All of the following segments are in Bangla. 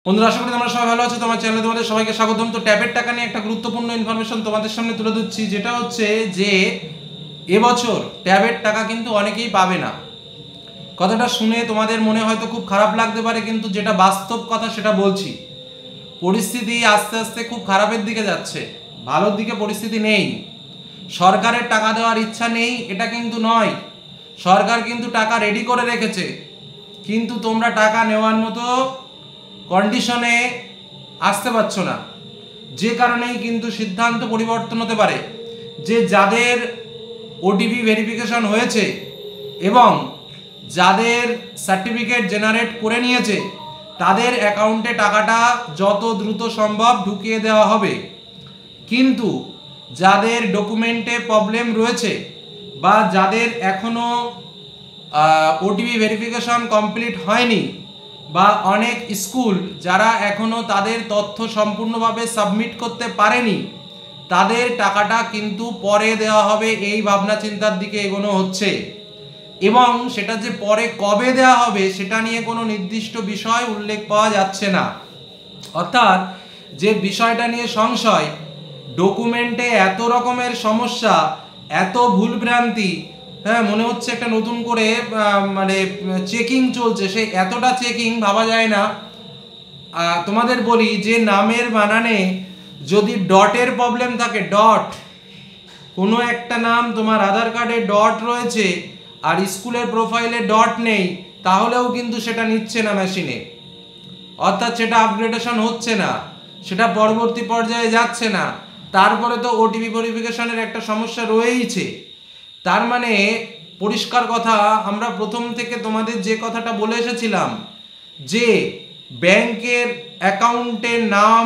বন্ধুরা, আশা করি তোমরা সবাই ভালো আছো। তোমার চ্যানেলে তোমাদের সবাইকে স্বাগতম। তো ট্যাবের টাকা নিয়ে একটা গুরুত্বপূর্ণ ইনফরমেশন তোমাদের সামনে তুলে ধরছি, যেটা হচ্ছে যে এবছর ট্যাবের টাকা কিন্তু অনেকেই পাবে না। কথাটা শুনে তোমাদের মনে হয়তো খুব খারাপ লাগতে পারে, কিন্তু যেটা বাস্তব কথা সেটা বলছি। পরিস্থিতি আস্তে আস্তে খুব খারাপের দিকে যাচ্ছে, ভালোর দিকে পরিস্থিতি নেই। সরকারের টাকা দেওয়ার ইচ্ছা নেই এটা কিন্তু নয়, সরকার কিন্তু টাকা রেডি করে রেখেছে, কিন্তু তোমরা টাকা নেওয়ার মতো কন্ডিশনে আসতে পারছো না। যে কারণেই কিন্তু সিদ্ধান্ত পরিবর্তন হতে পারে যে যাদের ওটিপি ভেরিফিকেশন হয়েছে এবং যাদের সার্টিফিকেট জেনারেট করে নিয়েছে তাদের অ্যাকাউন্টে টাকাটা যত দ্রুত সম্ভব ঢুকিয়ে দেওয়া হবে। কিন্তু যাদের ডকুমেন্টে প্রবলেম রয়েছে বা যাদের এখনও ওটিপি ভেরিফিকেশন কমপ্লিট হয়নি বা অনেক স্কুল যারা এখনও তাদের তথ্য সম্পূর্ণভাবে সাবমিট করতে পারেনি, তাদের টাকাটা কিন্তু পরে দেওয়া হবে এই ভাবনা চিন্তার দিকে এগোনো হচ্ছে। এবং সেটা যে পরে কবে দেওয়া হবে সেটা নিয়ে কোনো নির্দিষ্ট বিষয় উল্লেখ পাওয়া যাচ্ছে না। অর্থাৎ যে বিষয়টা নিয়ে সংশয়, ডকুমেন্টে এত রকমের সমস্যা, এত ভুলভ্রান্তি, হ্যাঁ মনে হচ্ছে একটা নতুন করে মানে চেকিং চলছে, সেই এতটা চেকিং ভাবা যায় না। তোমাদের বলি যে নামের বানানে যদি ডটের প্রবলেম থাকে, ডট কোনো একটা নাম তোমার আধার কার্ডে ডট রয়েছে আর স্কুলের প্রোফাইলে ডট নেই, তাহলেও কিন্তু সেটা নিচ্ছে না মেশিনে। অর্থাৎ সেটা আপগ্রেডেশন হচ্ছে না, সেটা পরবর্তী পর্যায়ে যাচ্ছে না। তারপরে তো ওটিপি ভেরিফিকেশনের একটা সমস্যা রয়েইছে। তার মানে পরিষ্কার কথা, আমরা প্রথম থেকে তোমাদের যে কথাটা বলে এসেছিলাম যে ব্যাংকের অ্যাকাউন্টের নাম,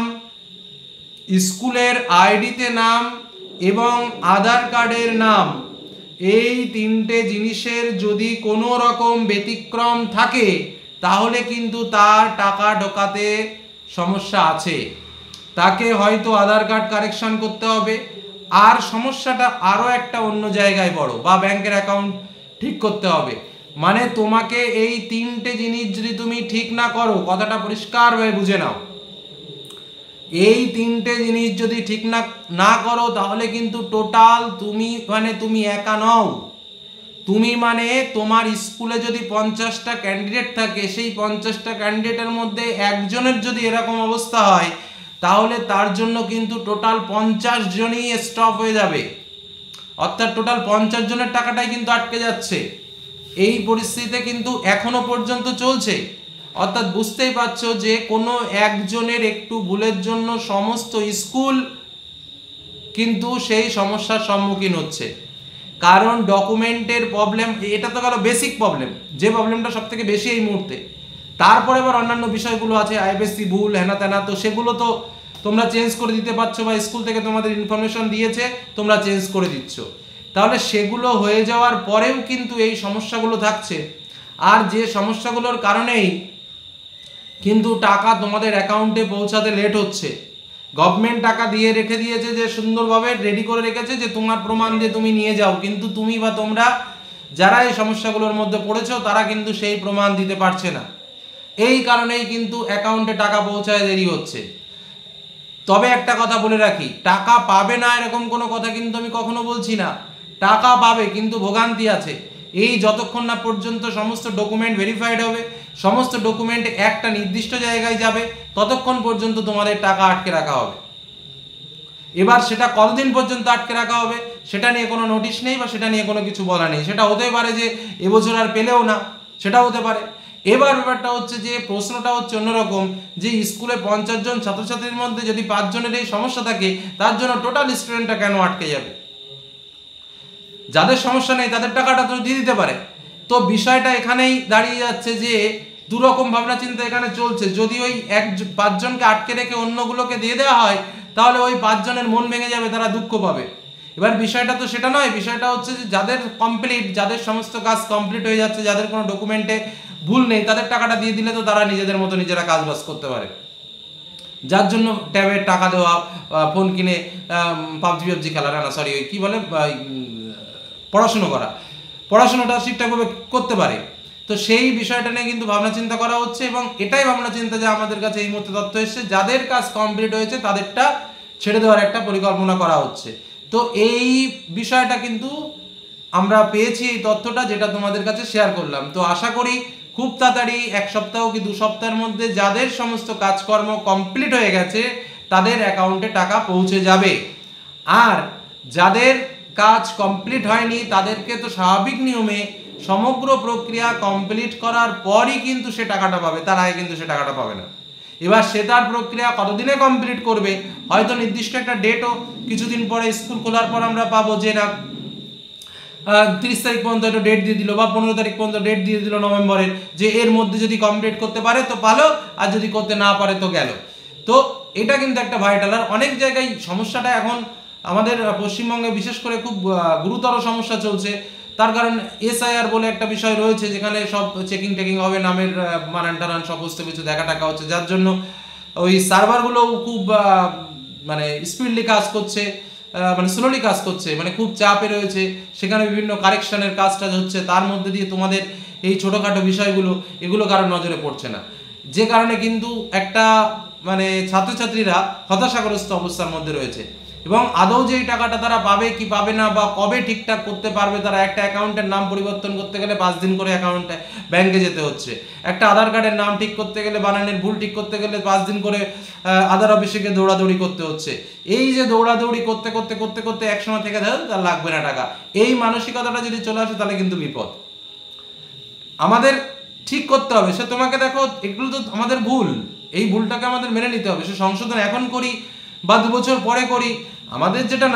স্কুলের আইডিতে নাম এবং আধার কার্ডের নাম, এই তিনটে জিনিসের যদি কোনো রকম ব্যতিক্রম থাকে তাহলে কিন্তু তার টাকা ঢোকাতে সমস্যা আছে। তাকে হয়তো আধার কার্ড কারেকশন করতে হবে, আর সমস্যাটা আরও একটা অন্য জায়গায় বড়, বা ব্যাংকের অ্যাকাউন্ট ঠিক করতে হবে। মানে তোমাকে এই তিনটে জিনিস যদি তুমি ঠিক না করো, কথাটা পরিষ্কারভাবে বুঝে নাও, এই তিনটে জিনিস যদি ঠিক না করো তাহলে কিন্তু টোটাল তুমি একা নও। তুমি মানে তোমার স্কুলে যদি 50টা ক্যান্ডিডেট থাকে, সেই 50টা ক্যান্ডিডেটের মধ্যে একজনের যদি এরকম অবস্থা হয় তাহলে তার জন্য কিন্তু টোটাল 50 জনই স্টপ হয়ে যাবে। অর্থাৎ টোটাল 50 জনের টাকাটাই কিন্তু আটকে যাচ্ছে। এই পরিস্থিতিতে কিন্তু এখনো পর্যন্ত চলছে। অর্থাৎ বুঝতেই পারছো যে কোনো একজনের একটু ভুলের জন্য সমস্ত স্কুল কিন্তু সেই সমস্যার সম্মুখীন হচ্ছে। কারণ ডকুমেন্টের প্রবলেম, এটা তো গেল বেসিক প্রবলেম, যে প্রবলেমটা সব থেকে বেশি এই মুহূর্তে। তারপরে আবার অন্যান্য বিষয়গুলো আছে, আইবিএসসি ভুল হেনা তেনা, তো সেগুলো তো তোমরা চেঞ্জ করে দিতে পারছো বা স্কুল থেকে তোমাদের ইনফরমেশন দিয়েছে তোমরা চেঞ্জ করে দিচ্ছ। তাহলে সেগুলো হয়ে যাওয়ার পরেও কিন্তু এই সমস্যাগুলো থাকছে। আর যে সমস্যাগুলোর কারণেই কিন্তু টাকা তোমাদের অ্যাকাউন্টে পৌঁছাতে লেট হচ্ছে। গভর্নমেন্ট টাকা দিয়ে রেখে দিয়েছে, যে সুন্দরভাবে রেডি করে রেখেছে যে তোমার প্রমাণ দিয়ে তুমি নিয়ে যাও, কিন্তু তুমি বা তোমরা যারা এই সমস্যাগুলোর মধ্যে পড়েছো তারা কিন্তু সেই প্রমাণ দিতে পারছে না। এই কারণেই কিন্তু অ্যাকাউন্টে টাকা পৌঁছায় দেরি হচ্ছে। তবে একটা কথা বলে রাখি, টাকা পাবে না এরকম কোনো কথা কিন্তু আমি কখনো বলছি না। টাকা পাবে, কিন্তু ভোগান্তি আছে। এই যতক্ষণ না পর্যন্ত সমস্ত ডকুমেন্ট ভেরিফাইড হবে, সমস্ত ডকুমেন্ট একটা নির্দিষ্ট জায়গায় যাবে, ততক্ষণ পর্যন্ত তোমাদের টাকা আটকে রাখা হবে। এবার সেটা কতদিন পর্যন্ত আটকে রাখা হবে সেটা নিয়ে কোনো নোটিশ নেই বা সেটা নিয়ে কোনো কিছু বলা নেই। সেটা হতে পারে যে এবছর আর পেলেও না, সেটাও হতে পারে। এবার ব্যাপারটা হচ্ছে যে প্রশ্নটা হচ্ছে অন্যরকম, যে স্কুলে 50 জন ছাত্রছাত্রীর মধ্যে যদি 5 জনের এই সমস্যা থাকে, তার জন্য টোটাল স্টুডেন্টটা কেন আটকে যাবে? যাদের সমস্যা নেই তাদের টাকাটা তো দিয়ে দিতে পারে। তো বিষয়টা এখানেই দাঁড়িয়ে যাচ্ছে যে দুরকম ভাবনা চিন্তা এখানে চলছে। যদি ওই 5 জনকে আটকে রেখে অন্যগুলোকে দিয়ে দেওয়া হয় তাহলে ওই 5 জনের মন ভেঙে যাবে, তারা দুঃখ পাবে। এবার বিষয়টা তো সেটা নয়, বিষয়টা হচ্ছে যে যাদের কমপ্লিট, যাদের সমস্ত কাজ কমপ্লিট হয়ে যাচ্ছে, যাদের কোনো ডকুমেন্টে ভুল নেই, তাদের টাকাটা দিয়ে দিলে তো তারা নিজেদের মতো নিজেরা কাজবাজ করতে পারে। যার জন্য ট্যাবের টাকা দেওয়া, ফোন কিনে পাবজি খেলা, না সরি কী বলে, পড়াশুনো করা, পড়াশোনাটা ঠিকঠাকভাবে করতে পারে। তো সেই বিষয়টা নিয়ে কিন্তু ভাবনা চিন্তা করা হচ্ছে, এবং এটাই ভাবনা চিন্তা যে আমাদের কাছে এই মুহূর্তে তথ্য এসছে যাদের কাজ কমপ্লিট হয়েছে তাদেরটা ছেড়ে দেওয়ার একটা পরিকল্পনা করা হচ্ছে। তো এই বিষয়টা কিন্তু আমরা পেয়েছি, এই তথ্যটা যেটা তোমাদের কাছে শেয়ার করলাম। তো আশা করি খুব তাড়াতাড়ি 1 সপ্তাহ কি 2 সপ্তাহের মধ্যে যাদের সমস্ত কাজকর্ম কমপ্লিট হয়ে গেছে তাদের অ্যাকাউন্টে টাকা পৌঁছে যাবে। আর যাদের কাজ কমপ্লিট হয়নি তাদেরকে তো স্বাভাবিক নিয়মে সমগ্র প্রক্রিয়া কমপ্লিট করার পরই কিন্তু সে টাকাটা পাবে, তার আগে কিন্তু সে টাকাটা পাবে না। এবার সে তার প্রক্রিয়া কতদিনে কমপ্লিট করবে, হয়তো নির্দিষ্ট একটা ডেটও কিছুদিন পরে স্কুল খোলার পর আমরা পাবো যে না 30 তারিখ পর্যন্ত একটা ডেট দিয়ে দিল, বা 15 তারিখ পর্যন্ত ডেট দিয়ে দিল নভেম্বরের, যে এর মধ্যে যদি কমপ্লিট করতে পারে তো ভালো, আর যদি করতে না পারে তো গেল। তো এটা কিন্তু একটা ভাইটাল। আর অনেক জায়গায় সমস্যাটা এখন আমাদের পশ্চিমবঙ্গে বিশেষ করে খুব গুরুতর সমস্যা চলছে। তার কারণ এসআইআর বলে একটা বিষয় রয়েছে, যেখানে সব চেকিং টেকিং হবে, নামের মানান টানান সমস্ত কিছু দেখা টাকা হচ্ছে, যার জন্য ওই সার্ভারগুলোও খুব মানে স্পিডলি কাজ করছে, মানে স্লোলি কাজ করছে, মানে খুব চাপে রয়েছে, সেখানে বিভিন্ন কারেকশনের কাজটা হচ্ছে, তার মধ্যে দিয়ে তোমাদের এই ছোটোখাটো বিষয়গুলো এগুলো কারোর নজরে পড়ছে না, যে কারণে কিন্তু একটা মানে ছাত্রছাত্রীরা হতাশাগ্রস্ত অবস্থার মধ্যে রয়েছে। এবং আদৌ যে এই টাকাটা তারা পাবে কি পাবে না, বা কবে ঠিকঠাক করতে পারবে, তারা একটা অ্যাকাউন্টের নাম পরিবর্তন করতে গেলে 5 দিন করে অ্যাকাউন্টে ব্যাংকে যেতে হচ্ছে, একটা আধার কার্ডের নাম ঠিক করতে গেলে, বানানের ভুল ঠিক করতে গেলে 5 দিন করে আধার অফিসে গিয়ে দৌড়াদৌড়ি করতে হচ্ছে। এই যে দৌড়াদৌড়ি করতে করতে করতে করতে একসময় থেকে তার লাগবে না টাকা, এই মানসিকতাটা যদি চলে আসে তাহলে কিন্তু বিপদ। আমাদের ঠিক করতে হবে, সে তোমাকে দেখো এগুলো তো আমাদের ভুল, এই ভুলটাকে আমাদের মেনে নিতে হবে, সে সংশোধন এখন করি বা 2 বছর পরে করি, আমাদের যেটা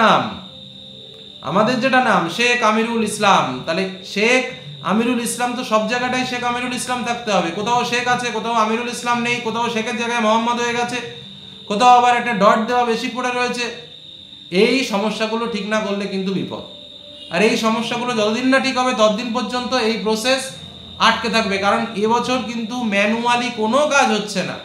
নাম শেখ আমিরুল ইসলাম, তাহলে শেখ আমিরুল ইসলাম তো সব জায়গাটাই শেখ আমিরুল ইসলাম থাকতে হবে। কোথাও শেখ আছে, কোথাও আমিরুল ইসলাম নেই, কোথাও শেখের জায়গায় মোহাম্মদ হয়ে গেছে, কোথাও আবার একটা ডট দেওয়া বেশি পড়ে রয়েছে। এই সমস্যাগুলো ঠিক না করলে কিন্তু বিপদ। আর এই সমস্যাগুলো যতদিন না ঠিক হবে ততদিন পর্যন্ত এই প্রসেস আটকে থাকবে। কারণ এবছর কিন্তু ম্যানুয়ালি কোনো কাজ হচ্ছে না,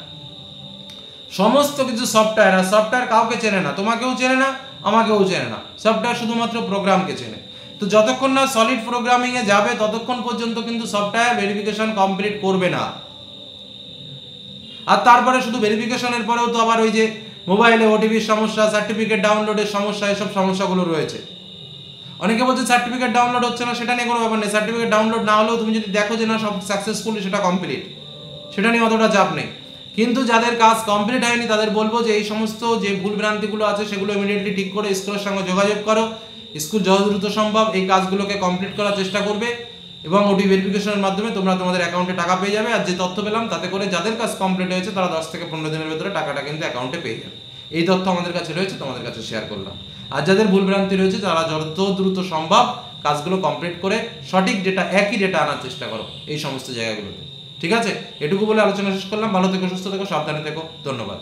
সমস্ত কিছু সফটওয়্যার। আর সফটওয়্যার কাউকে চেনে না, তোমাকেও চেনে না, আমাকেও চেনে না, সফটওয়্যার শুধুমাত্র প্রোগ্রামকে চেনে। তো যতক্ষণ না সলিড প্রোগ্রামিংয়ে যাবে ততক্ষণ পর্যন্ত কিন্তু সফটওয়্যার ভেরিফিকেশন কমপ্লিট করবে না। আর তারপরে শুধু ভেরিফিকেশনের পরেও তো আবার ওই যে মোবাইলে ওটিপির সমস্যা, সার্টিফিকেট ডাউনলোডের সমস্যা, এসব সমস্যাগুলো রয়েছে। অনেকে বলছে সার্টিফিকেট ডাউনলোড হচ্ছে না, সেটা নিয়ে কোনো ব্যাপার নেই। সার্টিফিকেট ডাউনলোড না হলেও তুমি যদি দেখো যে না সব সাকসেসফুলি সেটা কমপ্লিট, সেটা নিয়ে অতটা চাপ নেই। কিন্তু যাদের কাজ কমপ্লিট হয়নি তাদের বলবো যে এই সমস্ত যে ভুল ভ্রান্তিগুলো আছে সেগুলো ইমিডিয়েটলি ঠিক করে স্কুলের সঙ্গে যোগাযোগ করো। স্কুল যত দ্রুত সম্ভব এই কাজগুলোকে কমপ্লিট করার চেষ্টা করবে, এবং ওটি ভেরিফিকেশনের মাধ্যমে তোমরা তোমাদের অ্যাকাউন্টে টাকা পেয়ে যাবে। আর যে তথ্য পেলাম তাতে করে যাদের কাজ কমপ্লিট হয়েছে তারা 10 থেকে 15 দিনের ভেতরে টাকাটা কিন্তু অ্যাকাউন্টে পেয়ে যাবে। এই তথ্য আমাদের কাছে রয়েছে, তোমাদের কাছে শেয়ার করলাম। আর যাদের ভুল ভ্রান্তি রয়েছে তারা যত দ্রুত সম্ভব কাজগুলো কমপ্লিট করে সঠিক ডেটা, একই ডেটা আনার চেষ্টা করো এই সমস্ত জায়গাগুলোতে। ঠিক আছে, এটুকু বলে আলোচনা শেষ করলাম। ভালো থেকো, সুস্থ থেকো, সাবধানে থেকো, ধন্যবাদ।